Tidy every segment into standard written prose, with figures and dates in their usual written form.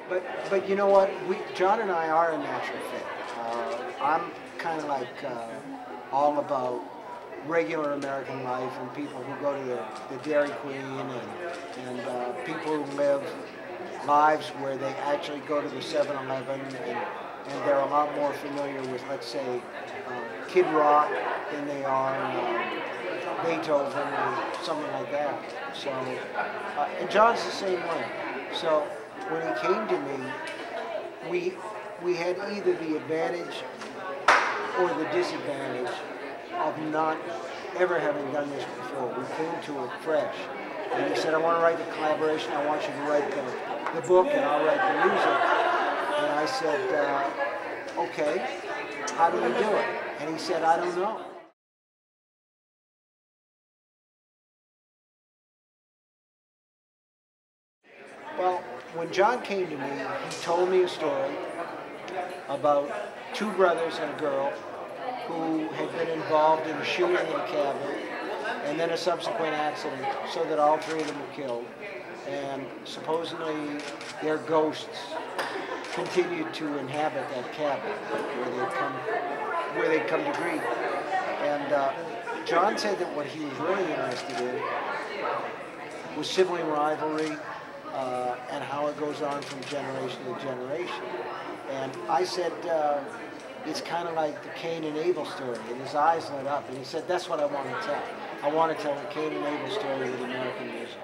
But you know what? John and I are a natural fit. I'm kind of like all about regular American life and people who go to the Dairy Queen and people who live lives where they actually go to the 7-Eleven and they're a lot more familiar with, let's say, Kid Rock than they are Beethoven or something like that. So, and John's the same way. So when he came to me, we had either the advantage or the disadvantage of not ever having done this before. We came to it fresh. And he said, I want to write the collaboration, I want you to write the book and I'll write the music. And I said, okay, how do we do it? And he said, I don't know. Well, when John came to me, he told me a story about two brothers and a girl who had been involved in a shooting in a cabin and then a subsequent accident so that all three of them were killed. And supposedly their ghosts continued to inhabit that cabin where they'd come to grief. And John said that what he was really interested in was sibling rivalry and how it goes on from generation to generation. And I said, it's kind of like the Cain and Abel story, and his eyes lit up, and he said, that's what I want to tell. I want to tell the Cain and Abel story with American music.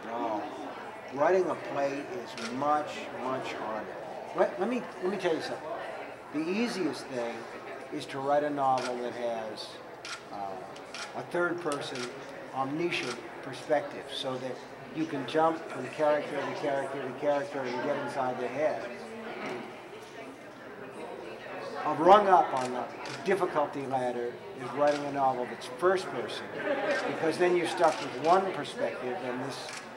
No, writing a play is much, much harder. Let me tell you something. The easiest thing is to write a novel that has a third-person, omniscient perspective, so that you can jump from character to character to character and get inside their head. A rung up on the difficulty ladder is writing a novel that's first person, because then you're stuck with one perspective, and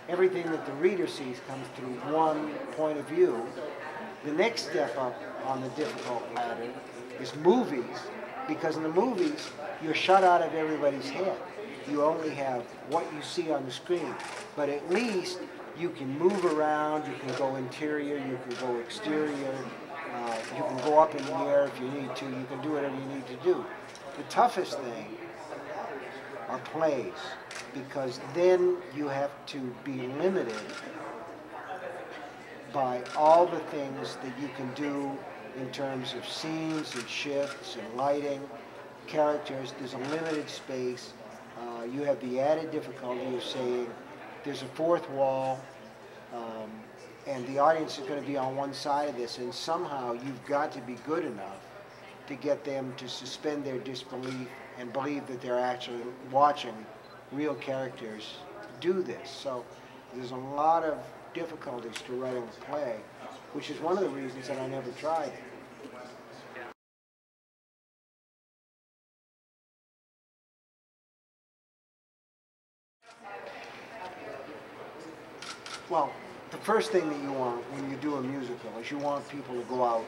everything that the reader sees comes through one point of view. The next step up on the difficult ladder is movies, because in the movies you're shut out of everybody's head. You only have what you see on the screen, but at least you can move around, you can go interior, you can go exterior, you can go up in the air if you need to, you can do whatever you need to do. The toughest thing are plays, because then you have to be limited by all the things that you can do in terms of scenes and shifts and lighting, characters. There's a limited space. You have the added difficulty of saying there's a fourth wall, and the audience is going to be on one side of this, and somehow you've got to be good enough to get them to suspend their disbelief and believe that they're actually watching real characters do this. So there's a lot of difficulties to writing a play, which is one of the reasons that I never tried it. Well, the first thing that you want when you do a musical is you want people to go out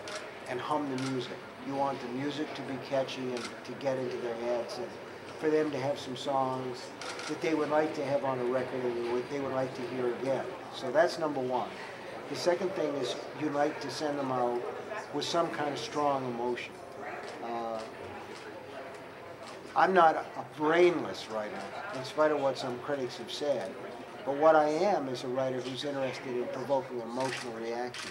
and hum the music. You want the music to be catchy and to get into their heads, and for them to have some songs that they would like to have on a record and they would like to hear again. So that's number one. The second thing is you like to send them out with some kind of strong emotion. I'm not a brainless writer, in spite of what some critics have said. But what I am is a writer who's interested in provoking emotional reaction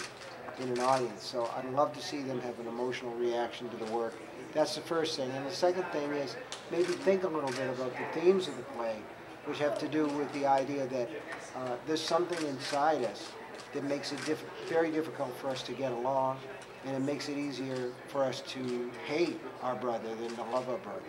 in an audience. So I'd love to see them have an emotional reaction to the work. That's the first thing. And the second thing is maybe think a little bit about the themes of the play, which have to do with the idea that there's something inside us that makes it very difficult for us to get along, and it makes it easier for us to hate our brother than to love our brother.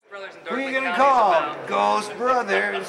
Brothers in Who are you Darkland gonna County call? is about. Ghost Brothers.